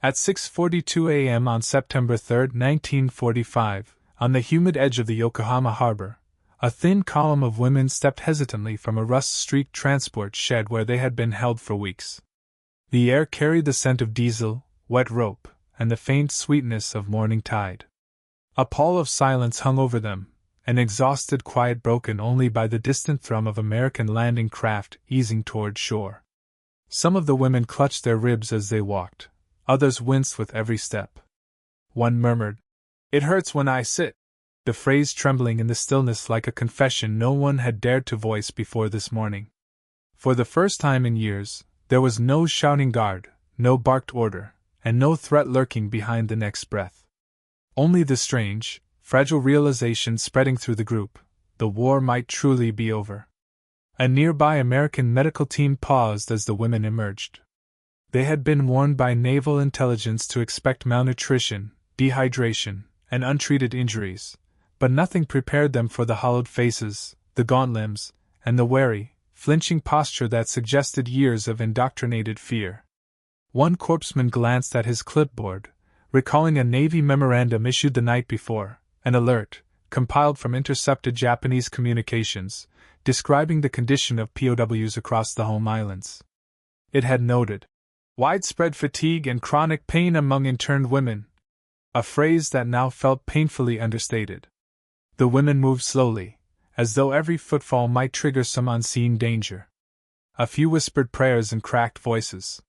At 6:42 a.m. on September 3, 1945, on the humid edge of the Yokohama harbor, a thin column of women stepped hesitantly from a rust-streaked transport shed where they had been held for weeks. The air carried the scent of diesel, wet rope, and the faint sweetness of morning tide. A pall of silence hung over them, an exhausted quiet broken only by the distant thrum of American landing craft easing toward shore. Some of the women clutched their ribs as they walked, others winced with every step. One murmured, "It hurts when I sit," the phrase trembling in the stillness like a confession no one had dared to voice before this morning. For the first time in years, there was no shouting guard, no barked order, and no threat lurking behind the next breath. Only the strange, fragile realization spreading through the group: the war might truly be over. A nearby American medical team paused as the women emerged. They had been warned by naval intelligence to expect malnutrition, dehydration, and untreated injuries, but nothing prepared them for the hollowed faces, the gaunt limbs, and the wary, flinching posture that suggested years of indoctrinated fear. One corpsman glanced at his clipboard, recalling a Navy memorandum issued the night before, an alert, compiled from intercepted Japanese communications, describing the condition of POWs across the home islands. It had noted widespread fatigue and chronic pain among interned women, a phrase that now felt painfully understated. The women moved slowly, as though every footfall might trigger some unseen danger. A few whispered prayers in cracked voices.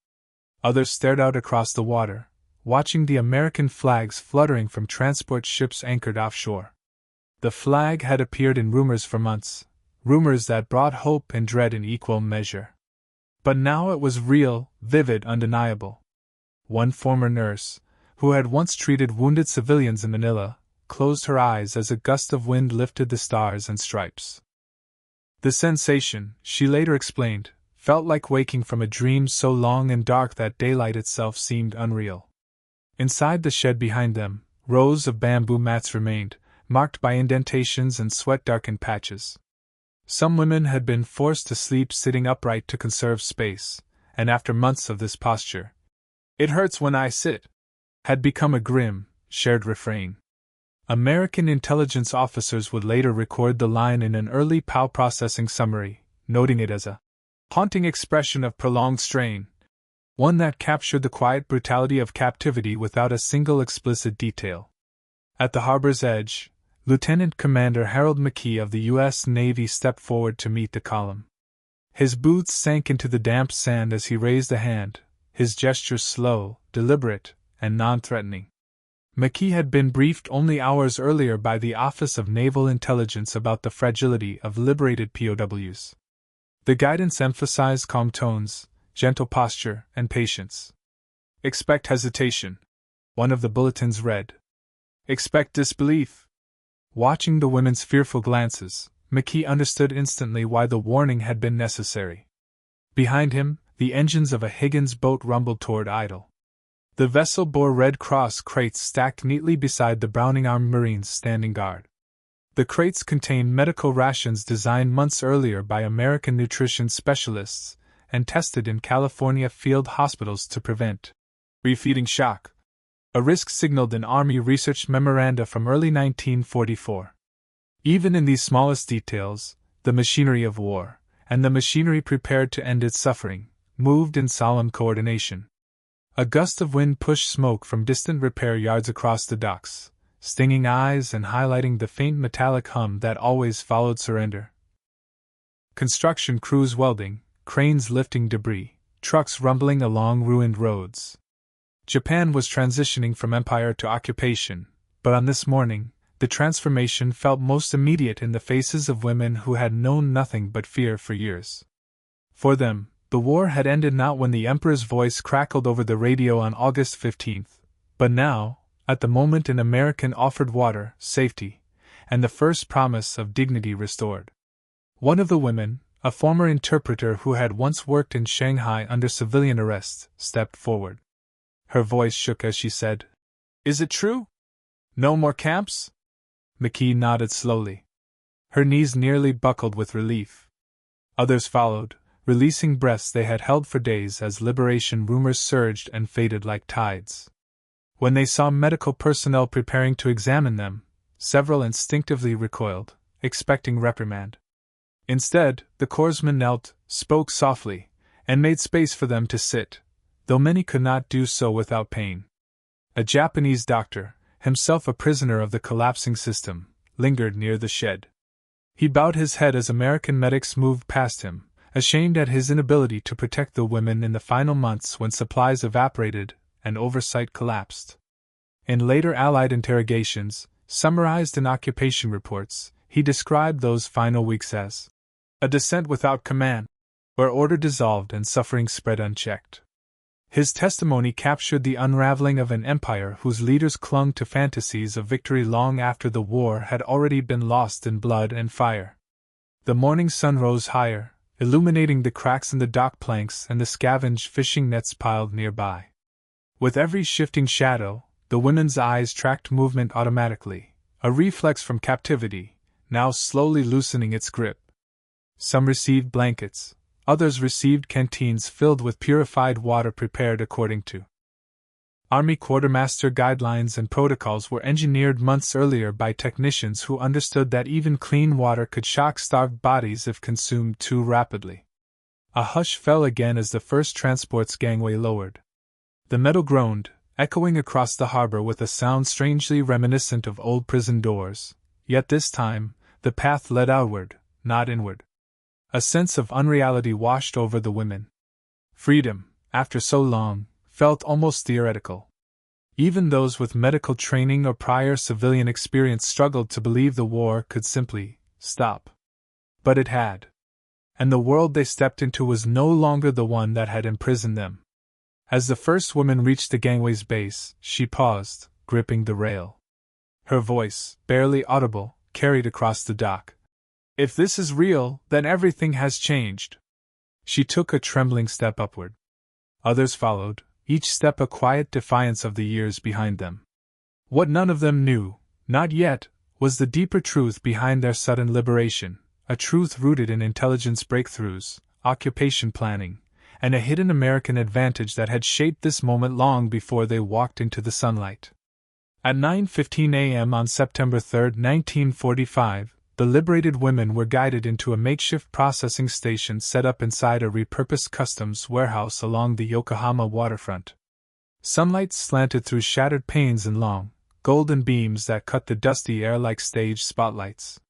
Others stared out across the water, watching the American flags fluttering from transport ships anchored offshore. The flag had appeared in rumors for months, rumors that brought hope and dread in equal measure. But now it was real, vivid, undeniable. One former nurse, who had once treated wounded civilians in Manila, closed her eyes as a gust of wind lifted the stars and stripes. The sensation, she later explained, felt like waking from a dream so long and dark that daylight itself seemed unreal. Inside the shed behind them, rows of bamboo mats remained, marked by indentations and sweat-darkened patches. Some women had been forced to sleep sitting upright to conserve space, and after months of this posture, "It hurts when I sit," had become a grim, shared refrain. American intelligence officers would later record the line in an early POW processing summary, noting it as a haunting expression of prolonged strain, one that captured the quiet brutality of captivity without a single explicit detail. At the harbor's edge, Lieutenant Commander Harold McKee of the U.S. Navy stepped forward to meet the column. His boots sank into the damp sand as he raised a hand, his gestures slow, deliberate, and non-threatening. McKee had been briefed only hours earlier by the Office of Naval Intelligence about the fragility of liberated POWs. The guidance emphasized calm tones, gentle posture, and patience. "Expect hesitation," one of the bulletins read. "Expect disbelief." Watching the women's fearful glances, McKee understood instantly why the warning had been necessary. Behind him, the engines of a Higgins boat rumbled toward idle. The vessel bore Red Cross crates stacked neatly beside the Browning-armed Marines standing guard. The crates contained medical rations designed months earlier by American nutrition specialists and tested in California field hospitals to prevent refeeding shock, a risk signaled in Army research memoranda from early 1944. Even in these smallest details, the machinery of war, and the machinery prepared to end its suffering, moved in solemn coordination. A gust of wind pushed smoke from distant repair yards across the docks, stinging eyes and highlighting the faint metallic hum that always followed surrender. Construction crews welding, cranes lifting debris, trucks rumbling along ruined roads. Japan was transitioning from empire to occupation, but on this morning, the transformation felt most immediate in the faces of women who had known nothing but fear for years. For them, the war had ended not when the Emperor's voice crackled over the radio on August 15th, but now, at the moment an American offered water, safety, and the first promise of dignity restored. One of the women, a former interpreter who had once worked in Shanghai under civilian arrest, stepped forward. Her voice shook as she said, "Is it true? No more camps?" McKee nodded slowly. Her knees nearly buckled with relief. Others followed, releasing breaths they had held for days as liberation rumors surged and faded like tides. When they saw medical personnel preparing to examine them, several instinctively recoiled, expecting reprimand. Instead, the corpsman knelt, spoke softly, and made space for them to sit, though many could not do so without pain. A Japanese doctor, himself a prisoner of the collapsing system, lingered near the shed. He bowed his head as American medics moved past him, ashamed at his inability to protect the women in the final months when supplies evaporated and oversight collapsed. In later Allied interrogations, summarized in occupation reports, he described those final weeks as a descent without command, where order dissolved and suffering spread unchecked. His testimony captured the unraveling of an empire whose leaders clung to fantasies of victory long after the war had already been lost in blood and fire. The morning sun rose higher, illuminating the cracks in the dock planks and the scavenged fishing nets piled nearby. With every shifting shadow, the women's eyes tracked movement automatically, a reflex from captivity, now slowly loosening its grip. Some received blankets, others received canteens filled with purified water prepared according to Army quartermaster guidelines, and protocols were engineered months earlier by technicians who understood that even clean water could shock starved bodies if consumed too rapidly. A hush fell again as the first transport's gangway lowered. The metal groaned, echoing across the harbor with a sound strangely reminiscent of old prison doors, yet this time, the path led outward, not inward. A sense of unreality washed over the women. Freedom, after so long, felt almost theoretical. Even those with medical training or prior civilian experience struggled to believe the war could simply stop. But it had. And the world they stepped into was no longer the one that had imprisoned them. As the first woman reached the gangway's base, she paused, gripping the rail. Her voice, barely audible, carried across the dock. "If this is real, then everything has changed." She took a trembling step upward. Others followed, each step a quiet defiance of the years behind them. What none of them knew, not yet, was the deeper truth behind their sudden liberation, a truth rooted in intelligence breakthroughs, occupation planning, and a hidden American advantage that had shaped this moment long before they walked into the sunlight. At 9:15 a.m. on September 3, 1945, the liberated women were guided into a makeshift processing station set up inside a repurposed customs warehouse along the Yokohama waterfront. Sunlight slanted through shattered panes in long, golden beams that cut the dusty air like stage spotlights.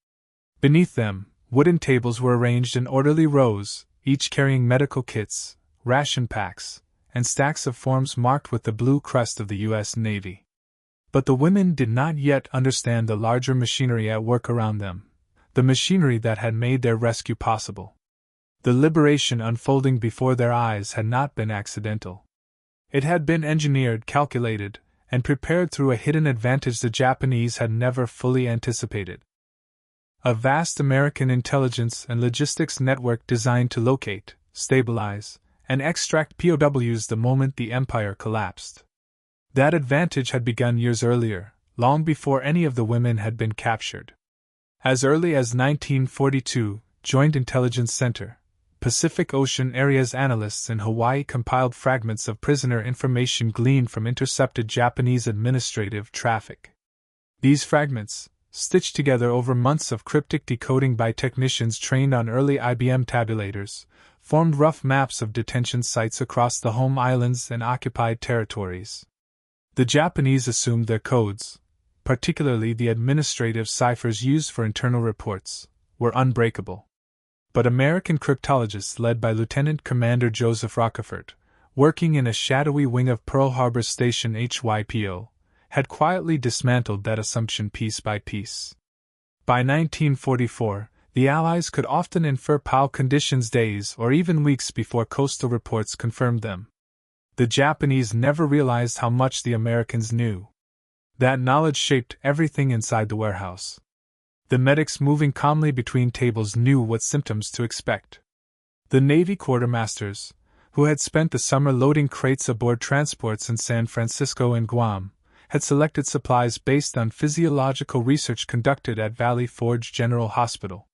Beneath them, wooden tables were arranged in orderly rows, each carrying medical kits, ration packs, and stacks of forms marked with the blue crest of the U.S. Navy. But the women did not yet understand the larger machinery at work around them. The machinery that had made their rescue possible. The liberation unfolding before their eyes had not been accidental. It had been engineered, calculated, and prepared through a hidden advantage the Japanese had never fully anticipated. A vast American intelligence and logistics network designed to locate, stabilize, and extract POWs the moment the empire collapsed. That advantage had begun years earlier, long before any of the women had been captured. As early as 1942, Joint Intelligence Center, Pacific Ocean Areas analysts in Hawaii compiled fragments of prisoner information gleaned from intercepted Japanese administrative traffic. These fragments, stitched together over months of cryptic decoding by technicians trained on early IBM tabulators, formed rough maps of detention sites across the home islands and occupied territories. The Japanese assumed their codes, particularly the administrative ciphers used for internal reports, were unbreakable. But American cryptologists led by Lieutenant Commander Joseph Rockefort, working in a shadowy wing of Pearl Harbor Station HYPO, had quietly dismantled that assumption piece by piece. By 1944, the Allies could often infer POW conditions days or even weeks before coastal reports confirmed them. The Japanese never realized how much the Americans knew. That knowledge shaped everything inside the warehouse. The medics moving calmly between tables knew what symptoms to expect. The Navy quartermasters, who had spent the summer loading crates aboard transports in San Francisco and Guam, had selected supplies based on physiological research conducted at Valley Forge General Hospital.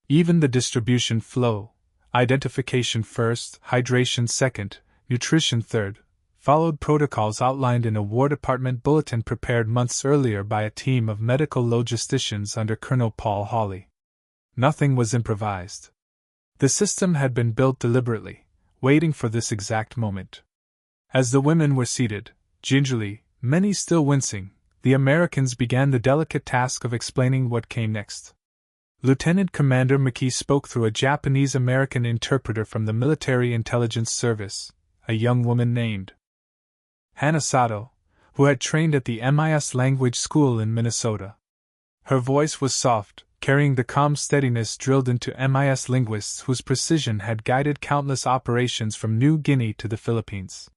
Even the distribution flow, Identification first, hydration second, nutrition third, followed protocols outlined in a War Department bulletin prepared months earlier by a team of medical logisticians under Colonel Paul Hawley. Nothing was improvised. The system had been built deliberately, waiting for this exact moment. As the women were seated, gingerly, many still wincing, the Americans began the delicate task of explaining what came next. Lieutenant Commander McKee spoke through a Japanese-American interpreter from the Military Intelligence Service, a young woman named Hana Sato, who had trained at the MIS language school in Minnesota. Her voice was soft, carrying the calm steadiness drilled into MIS linguists whose precision had guided countless operations from New Guinea to the Philippines.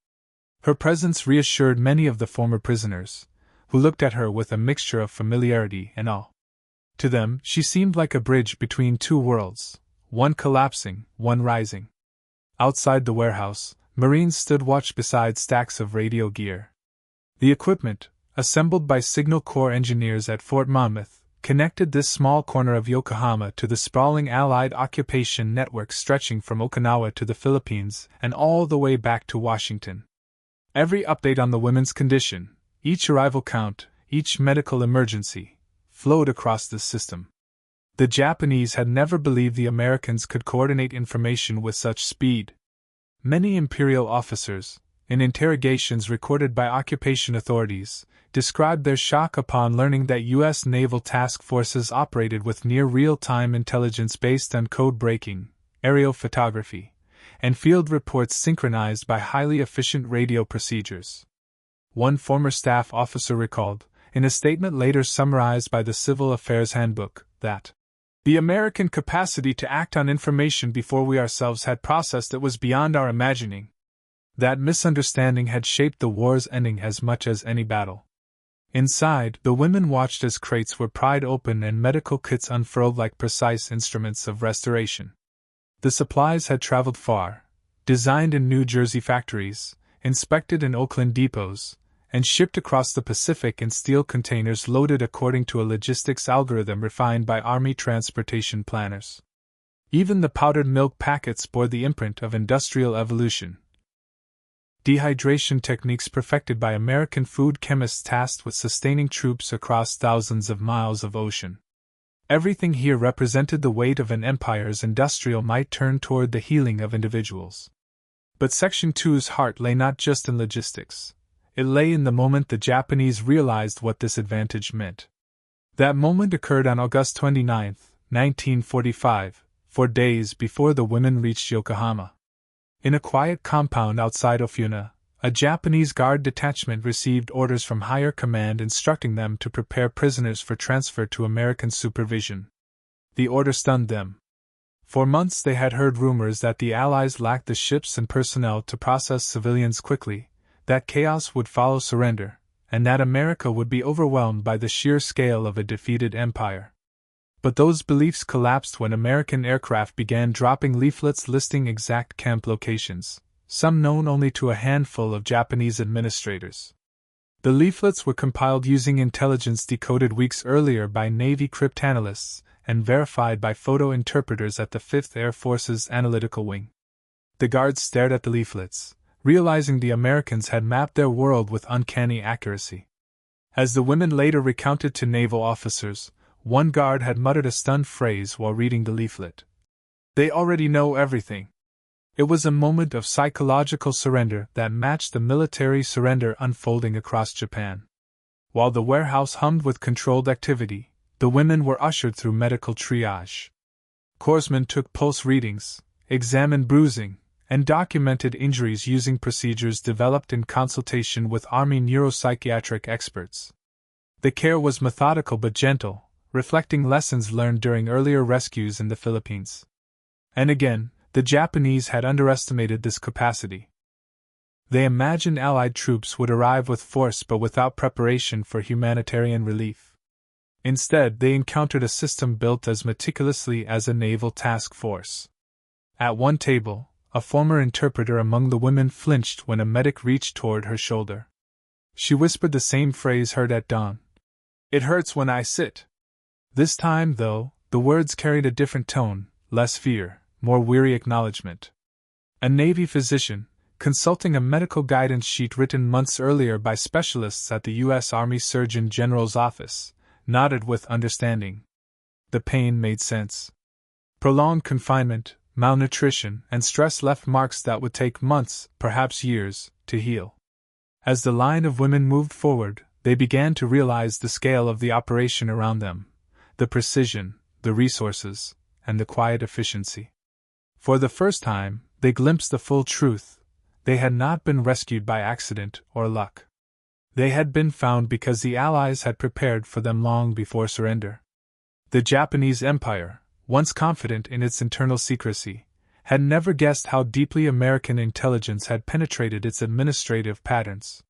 Her presence reassured many of the former prisoners, who looked at her with a mixture of familiarity and awe. To them, she seemed like a bridge between two worlds, one collapsing, one rising. Outside the warehouse, Marines stood watch beside stacks of radio gear. The equipment, assembled by Signal Corps engineers at Fort Monmouth, connected this small corner of Yokohama to the sprawling Allied occupation network stretching from Okinawa to the Philippines and all the way back to Washington. Every update on the women's condition, each arrival count, each medical emergency, flowed across this system. The Japanese had never believed the Americans could coordinate information with such speed. Many imperial officers, in interrogations recorded by occupation authorities, described their shock upon learning that U.S. naval task forces operated with near real-time intelligence based on code breaking, aerial photography, and field reports synchronized by highly efficient radio procedures. One former staff officer recalled, in a statement later summarized by the Civil Affairs Handbook, that the American capacity to act on information before we ourselves had processed it was beyond our imagining. That misunderstanding had shaped the war's ending as much as any battle. Inside, the women watched as crates were pried open and medical kits unfurled like precise instruments of restoration. The supplies had traveled far, designed in New Jersey factories, inspected in Oakland depots, and shipped across the Pacific in steel containers loaded according to a logistics algorithm refined by Army transportation planners. Even the powdered milk packets bore the imprint of industrial evolution. Dehydration techniques perfected by American food chemists tasked with sustaining troops across thousands of miles of ocean. Everything here represented the weight of an empire's industrial might turned toward the healing of individuals. But Section 2's heart lay not just in logistics. It lay in the moment the Japanese realized what this advantage meant. That moment occurred on August 29, 1945, 4 days before the women reached Yokohama. In a quiet compound outside Ofuna, a Japanese guard detachment received orders from higher command instructing them to prepare prisoners for transfer to American supervision. The order stunned them. For months they had heard rumors that the Allies lacked the ships and personnel to process civilians quickly, that chaos would follow surrender, and that America would be overwhelmed by the sheer scale of a defeated empire. But those beliefs collapsed when American aircraft began dropping leaflets listing exact camp locations, some known only to a handful of Japanese administrators. The leaflets were compiled using intelligence decoded weeks earlier by Navy cryptanalysts and verified by photo interpreters at the 5th Air Force's Analytical Wing. The guards stared at the leaflets, realizing the Americans had mapped their world with uncanny accuracy. As the women later recounted to naval officers, one guard had muttered a stunned phrase while reading the leaflet. "They already know everything." It was a moment of psychological surrender that matched the military surrender unfolding across Japan. While the warehouse hummed with controlled activity, the women were ushered through medical triage. Corpsmen took pulse readings, examined bruising, and documented injuries using procedures developed in consultation with Army neuropsychiatric experts. The care was methodical but gentle, reflecting lessons learned during earlier rescues in the Philippines. And again, the Japanese had underestimated this capacity. They imagined Allied troops would arrive with force but without preparation for humanitarian relief. Instead, they encountered a system built as meticulously as a naval task force. At one table, a former interpreter among the women flinched when a medic reached toward her shoulder. She whispered the same phrase heard at dawn. "It hurts when I sit." This time, though, the words carried a different tone, less fear, more weary acknowledgement. A Navy physician, consulting a medical guidance sheet written months earlier by specialists at the U.S. Army Surgeon General's office, nodded with understanding. The pain made sense. Prolonged confinement, malnutrition, and stress left marks that would take months, perhaps years, to heal. As the line of women moved forward, they began to realize the scale of the operation around them, the precision, the resources, and the quiet efficiency. For the first time, they glimpsed the full truth. They had not been rescued by accident or luck. They had been found because the Allies had prepared for them long before surrender. The Japanese Empire, once confident in its internal secrecy, had never guessed how deeply American intelligence had penetrated its administrative patterns.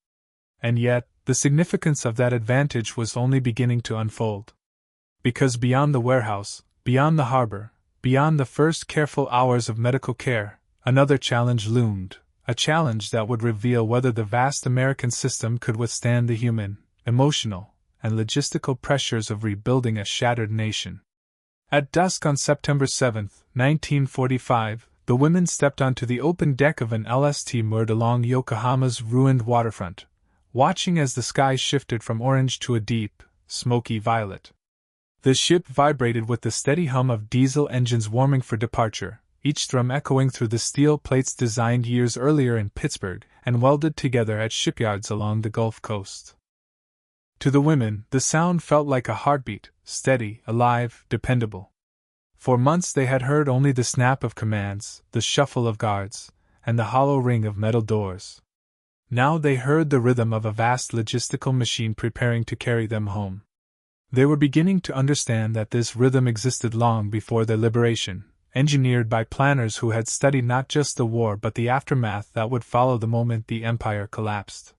And yet, the significance of that advantage was only beginning to unfold. Because beyond the warehouse, beyond the harbor, beyond the first careful hours of medical care, another challenge loomed, a challenge that would reveal whether the vast American system could withstand the human, emotional, and logistical pressures of rebuilding a shattered nation. At dusk on September 7, 1945, the women stepped onto the open deck of an LST moored along Yokohama's ruined waterfront, watching as the sky shifted from orange to a deep, smoky violet. The ship vibrated with the steady hum of diesel engines warming for departure, each thrum echoing through the steel plates designed years earlier in Pittsburgh and welded together at shipyards along the Gulf Coast. To the women, the sound felt like a heartbeat, steady, alive, dependable. For months they had heard only the snap of commands, the shuffle of guards, and the hollow ring of metal doors. Now they heard the rhythm of a vast logistical machine preparing to carry them home. They were beginning to understand that this rhythm existed long before their liberation, engineered by planners who had studied not just the war but the aftermath that would follow the moment the empire collapsed.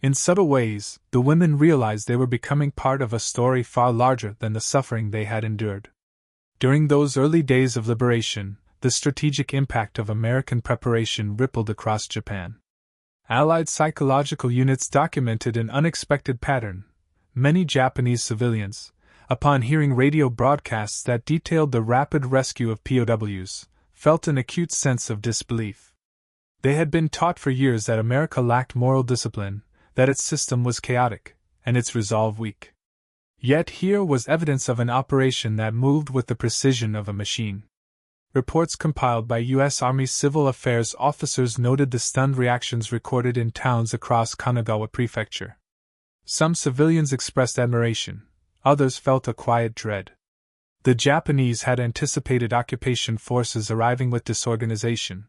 In subtle ways, the women realized they were becoming part of a story far larger than the suffering they had endured. During those early days of liberation, the strategic impact of American preparation rippled across Japan. Allied psychological units documented an unexpected pattern. Many Japanese civilians, upon hearing radio broadcasts that detailed the rapid rescue of POWs, felt an acute sense of disbelief. They had been taught for years that America lacked moral discipline, that its system was chaotic, and its resolve weak. Yet here was evidence of an operation that moved with the precision of a machine. Reports compiled by U.S. Army Civil Affairs officers noted the stunned reactions recorded in towns across Kanagawa Prefecture. Some civilians expressed admiration, others felt a quiet dread. The Japanese had anticipated occupation forces arriving with disorganization.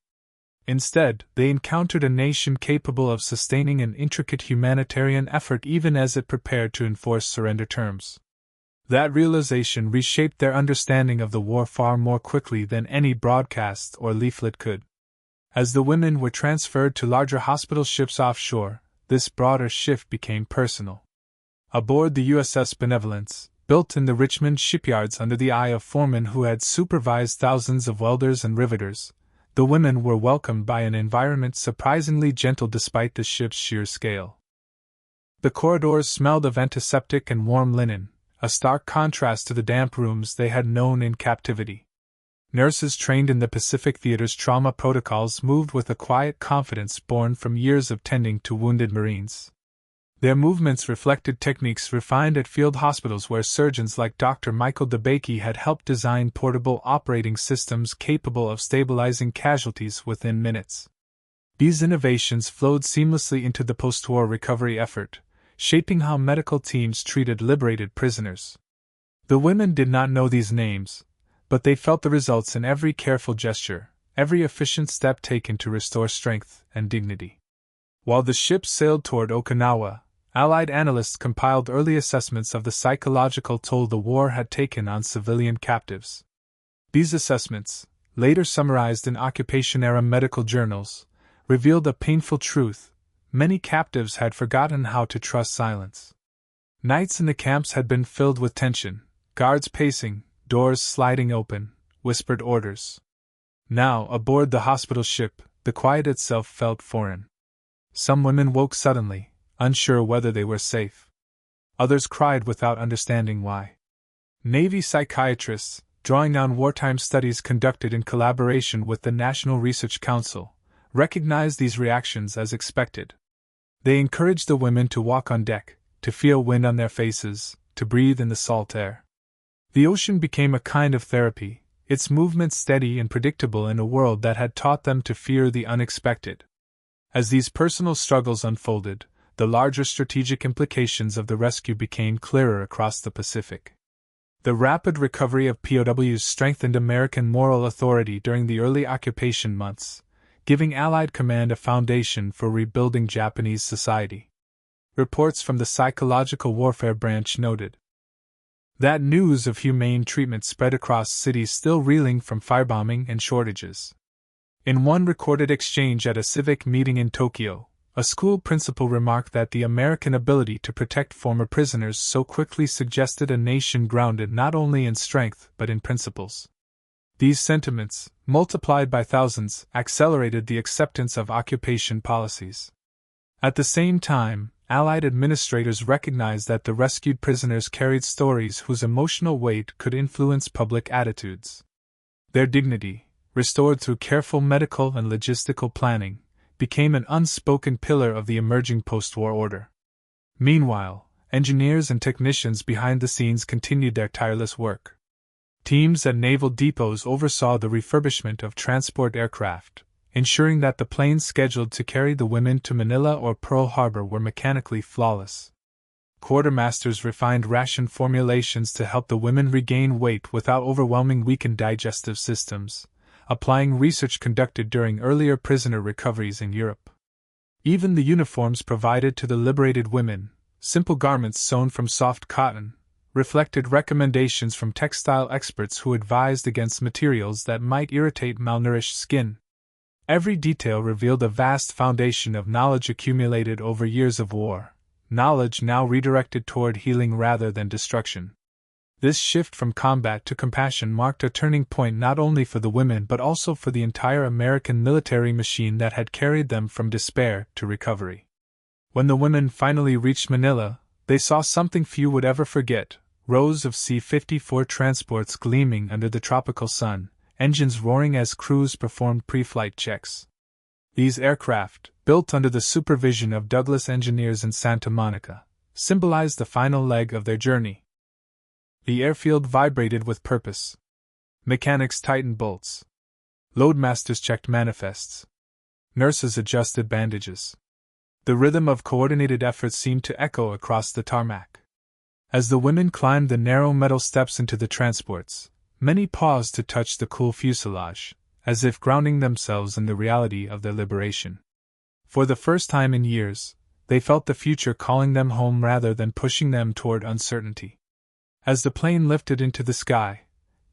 Instead, they encountered a nation capable of sustaining an intricate humanitarian effort even as it prepared to enforce surrender terms. That realization reshaped their understanding of the war far more quickly than any broadcast or leaflet could. As the women were transferred to larger hospital ships offshore, this broader shift became personal. Aboard the USS Benevolence, built in the Richmond shipyards under the eye of foremen who had supervised thousands of welders and riveters, the women were welcomed by an environment surprisingly gentle despite the ship's sheer scale. The corridors smelled of antiseptic and warm linen, a stark contrast to the damp rooms they had known in captivity. Nurses trained in the Pacific Theater's trauma protocols moved with a quiet confidence born from years of tending to wounded Marines. Their movements reflected techniques refined at field hospitals where surgeons like Dr. Michael DeBakey had helped design portable operating systems capable of stabilizing casualties within minutes. These innovations flowed seamlessly into the post-war recovery effort, shaping how medical teams treated liberated prisoners. The women did not know these names, but they felt the results in every careful gesture, every efficient step taken to restore strength and dignity. While the ship sailed toward Okinawa, Allied analysts compiled early assessments of the psychological toll the war had taken on civilian captives. These assessments, later summarized in occupation-era medical journals, revealed a painful truth: many captives had forgotten how to trust silence. Nights in the camps had been filled with tension, guards pacing, doors sliding open, whispered orders. Now, aboard the hospital ship, the quiet itself felt foreign. Some women woke suddenly, unsure whether they were safe. Others cried without understanding why. Navy psychiatrists, drawing on wartime studies conducted in collaboration with the National Research Council, recognized these reactions as expected. They encouraged the women to walk on deck, to feel wind on their faces, to breathe in the salt air. The ocean became a kind of therapy, its movement steady and predictable in a world that had taught them to fear the unexpected. As these personal struggles unfolded, the larger strategic implications of the rescue became clearer across the Pacific. The rapid recovery of POWs strengthened American moral authority during the early occupation months, giving Allied command a foundation for rebuilding Japanese society. Reports from the Psychological Warfare Branch noted that news of humane treatment spread across cities still reeling from firebombing and shortages. In one recorded exchange at a civic meeting in Tokyo, a school principal remarked that the American ability to protect former prisoners so quickly suggested a nation grounded not only in strength but in principles. These sentiments, multiplied by thousands, accelerated the acceptance of occupation policies. At the same time, Allied administrators recognized that the rescued prisoners carried stories whose emotional weight could influence public attitudes. Their dignity, restored through careful medical and logistical planning, became an unspoken pillar of the emerging post-war order. Meanwhile, engineers and technicians behind the scenes continued their tireless work. Teams at naval depots oversaw the refurbishment of transport aircraft, ensuring that the planes scheduled to carry the women to Manila or Pearl Harbor were mechanically flawless. Quartermasters refined ration formulations to help the women regain weight without overwhelming weakened digestive systems, applying research conducted during earlier prisoner recoveries in Europe. Even the uniforms provided to the liberated women, simple garments sewn from soft cotton, reflected recommendations from textile experts who advised against materials that might irritate malnourished skin. Every detail revealed a vast foundation of knowledge accumulated over years of war, knowledge now redirected toward healing rather than destruction. This shift from combat to compassion marked a turning point not only for the women but also for the entire American military machine that had carried them from despair to recovery. When the women finally reached Manila, they saw something few would ever forget: rows of C-54 transports gleaming under the tropical sun, engines roaring as crews performed pre-flight checks. These aircraft, built under the supervision of Douglas engineers in Santa Monica, symbolized the final leg of their journey. The airfield vibrated with purpose. Mechanics tightened bolts. Loadmasters checked manifests. Nurses adjusted bandages. The rhythm of coordinated effort seemed to echo across the tarmac. As the women climbed the narrow metal steps into the transports, many paused to touch the cool fuselage, as if grounding themselves in the reality of their liberation. For the first time in years, they felt the future calling them home rather than pushing them toward uncertainty. As the plane lifted into the sky,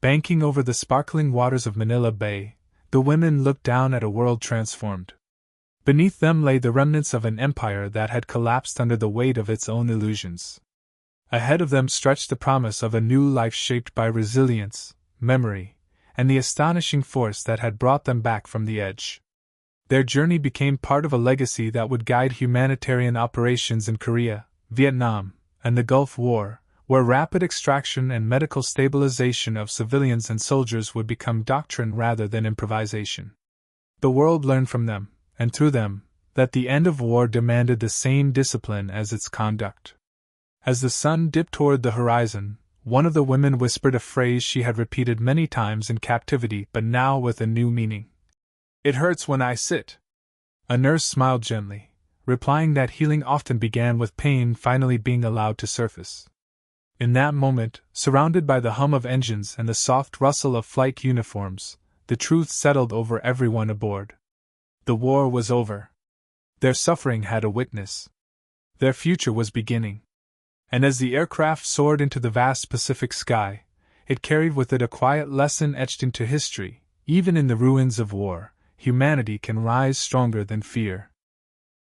banking over the sparkling waters of Manila Bay, the women looked down at a world transformed. Beneath them lay the remnants of an empire that had collapsed under the weight of its own illusions. Ahead of them stretched the promise of a new life shaped by resilience, memory, and the astonishing force that had brought them back from the edge. Their journey became part of a legacy that would guide humanitarian operations in Korea, Vietnam, and the Gulf War, where rapid extraction and medical stabilization of civilians and soldiers would become doctrine rather than improvisation. The world learned from them, and through them, that the end of war demanded the same discipline as its conduct. As the sun dipped toward the horizon, one of the women whispered a phrase she had repeated many times in captivity but now with a new meaning. "It hurts when I sit." A nurse smiled gently, replying that healing often began with pain finally being allowed to surface. In that moment, surrounded by the hum of engines and the soft rustle of flight uniforms, the truth settled over everyone aboard. The war was over. Their suffering had a witness. Their future was beginning. And as the aircraft soared into the vast Pacific sky, it carried with it a quiet lesson etched into history: even in the ruins of war, humanity can rise stronger than fear.